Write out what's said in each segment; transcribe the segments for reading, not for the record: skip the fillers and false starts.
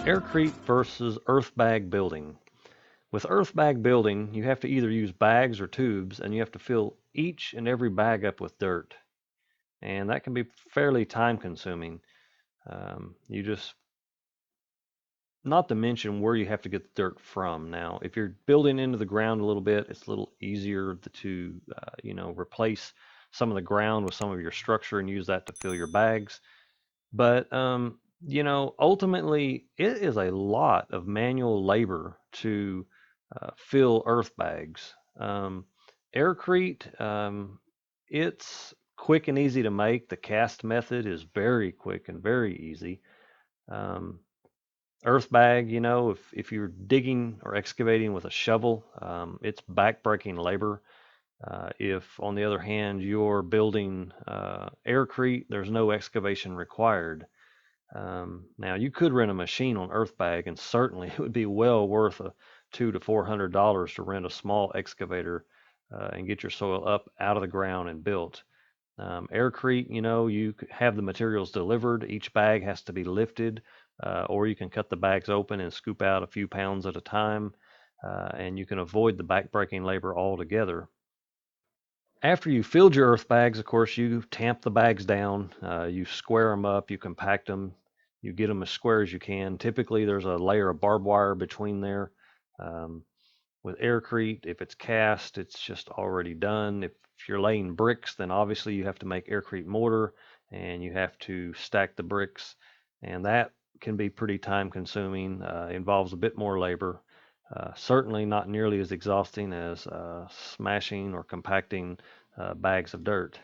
AirCrete versus EarthBag building. With EarthBag building, you have to either use bags or tubes, and you have to fill each and every bag up with dirt. And that can be fairly time consuming. You just, not to mention where you have to get the dirt from. Now, if you're building into the ground a little bit, it's a little easier to, replace some of the ground with some of your structure and use that to fill your bags. But ultimately, it is a lot of manual labor to fill earth bags. Aircrete, it's quick and easy to make. The cast method is very quick and very easy. Um, Earth bag, if you're digging or excavating with a shovel, it's backbreaking labor. If, on the other hand, you're building aircrete, there's no excavation required. Now you could rent a machine on EarthBag, and certainly it would be well worth a $200 to $400 to rent a small excavator and get your soil up out of the ground and built. Aircrete, you have the materials delivered. Each bag has to be lifted, or you can cut the bags open and scoop out a few pounds at a time, and you can avoid the backbreaking labor altogether. After you filled your earth bags, of course, you tamp the bags down, you square them up, you compact them, you get them as square as you can. Typically, there's a layer of barbed wire between there. Um, with aircrete, if it's cast, it's just already done. If you're laying bricks, then obviously you have to make aircrete mortar and you have to stack the bricks, and that can be pretty time consuming, involves a bit more labor. Certainly not nearly as exhausting as smashing or compacting bags of dirt.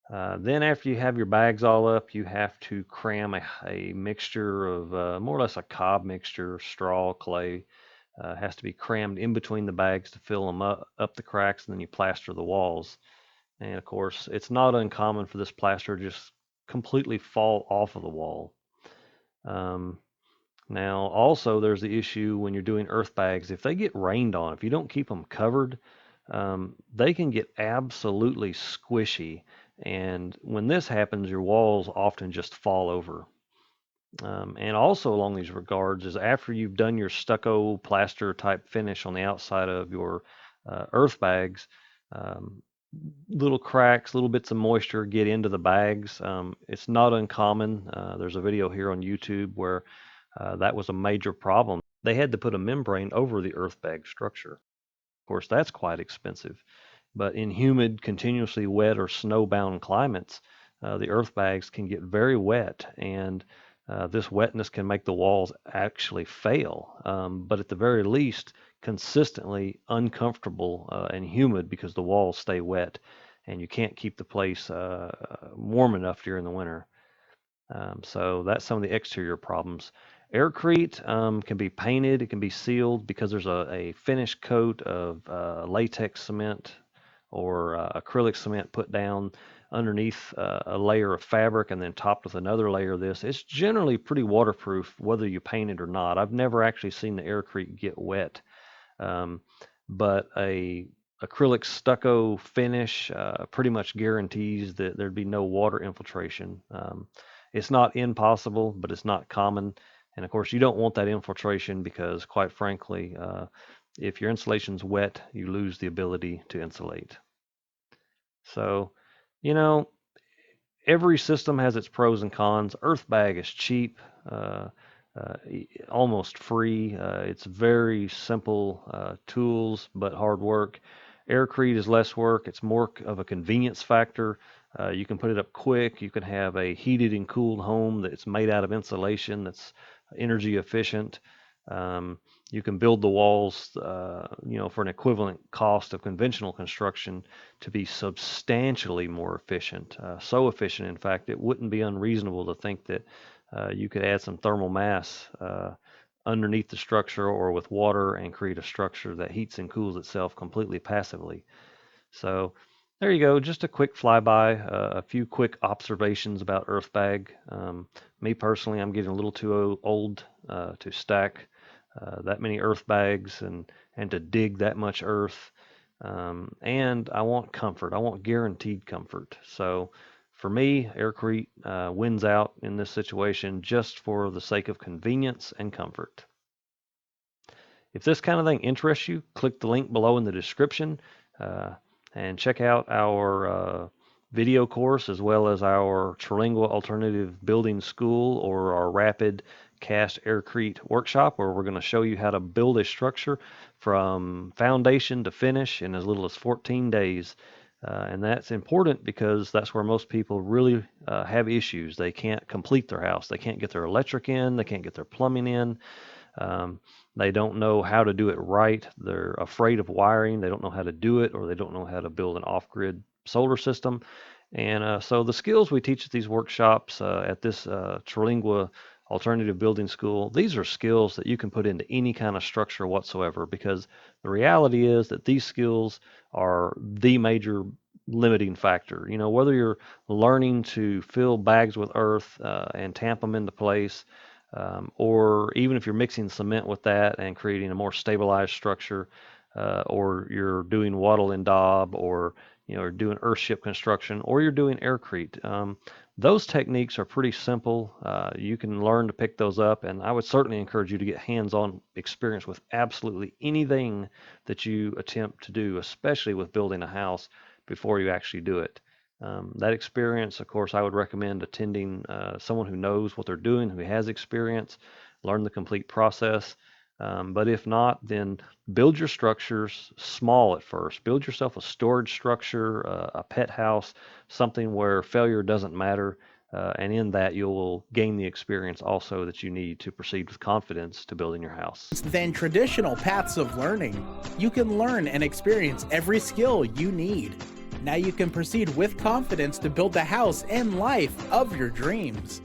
Then after you have your bags all up, you have to cram a mixture of more or less a cob mixture, straw, clay. Has to be crammed in between the bags to fill them up the cracks, and then you plaster the walls. And of course, it's not uncommon for this plaster to just completely fall off of the wall. Um, Now, also, there's the issue when you're doing earth bags. If they get rained on, if you don't keep them covered, they can get absolutely squishy. And when this happens, your walls often just fall over. And also, along these regards, is after you've done your stucco plaster type finish on the outside of your earth bags, um, little cracks, little bits of moisture get into the bags. It's not uncommon. There's a video here on YouTube where that was a major problem. They had to put a membrane over the earth bag structure. Of course, that's quite expensive. But in humid, continuously wet, or snowbound climates, the earth bags can get very wet, and this wetness can make the walls actually fail. But at the very least, consistently uncomfortable and humid because the walls stay wet, and you can't keep the place warm enough during the winter. So that's some of the exterior problems. Aircrete can be painted, it can be sealed because there's a finish coat of latex cement or acrylic cement put down underneath a layer of fabric and then topped with another layer of this. It's generally pretty waterproof whether you paint it or not. I've never actually seen the aircrete get wet, um, but a acrylic stucco finish pretty much guarantees that there'd be no water infiltration. It's not impossible, but it's not common. And of course, you don't want that infiltration because, quite frankly, if your insulation's wet, you lose the ability to insulate. So, you know, every system has its pros and cons. EarthBag is cheap, almost free. It's very simple tools, but hard work. Aircrete is less work. It's more of a convenience factor. You can put it up quick. You can have a heated and cooled home that's made out of insulation that's energy efficient. Um, you can build the walls, for an equivalent cost of conventional construction to be substantially more efficient. So efficient, in fact, it wouldn't be unreasonable to think that you could add some thermal mass underneath the structure or with water and create a structure that heats and cools itself completely passively. So there you go, just a quick flyby, a few quick observations about EarthBag. Me personally, I'm getting a little too old to stack that many earth bags and to dig that much earth. And I want comfort. I want guaranteed comfort. So For me, AirCrete wins out in this situation just for the sake of convenience and comfort. If this kind of thing interests you, click the link below in the description uh, and check out our video course as well as our Terlingua Alternative Building School or our Rapid Cast AirCrete workshop, where we're going to show you how to build a structure from foundation to finish in as little as 14 days. And that's important because that's where most people really have issues. They can't complete their house. They can't get their electric in. They can't get their plumbing in. Um, they don't know how to do it right. They're afraid of wiring. They don't know how to do it, or they don't know how to build an off-grid solar system. And so the skills we teach at these workshops at this Terlingua Alternative Building School, these are skills that you can put into any kind of structure whatsoever, because the reality is that these skills are the major limiting factor. You know, whether you're learning to fill bags with earth and tamp them into place, or even if you're mixing cement with that and creating a more stabilized structure, or you're doing wattle and daub, or doing earthship construction, or you're doing aircrete. Those techniques are pretty simple. You can learn to pick those up, and I would certainly encourage you to get hands-on experience with absolutely anything that you attempt to do, especially with building a house, before you actually do it. That experience, of course, I would recommend attending someone who knows what they're doing, who has experience, learn the complete process. But if not, then build your structures small at first. Build yourself a storage structure, a pet house, something where failure doesn't matter. And in that, you'll gain the experience also that you need to proceed with confidence to building your house. Than traditional paths of learning, you can learn and experience every skill you need. Now you can proceed with confidence to build the house and life of your dreams.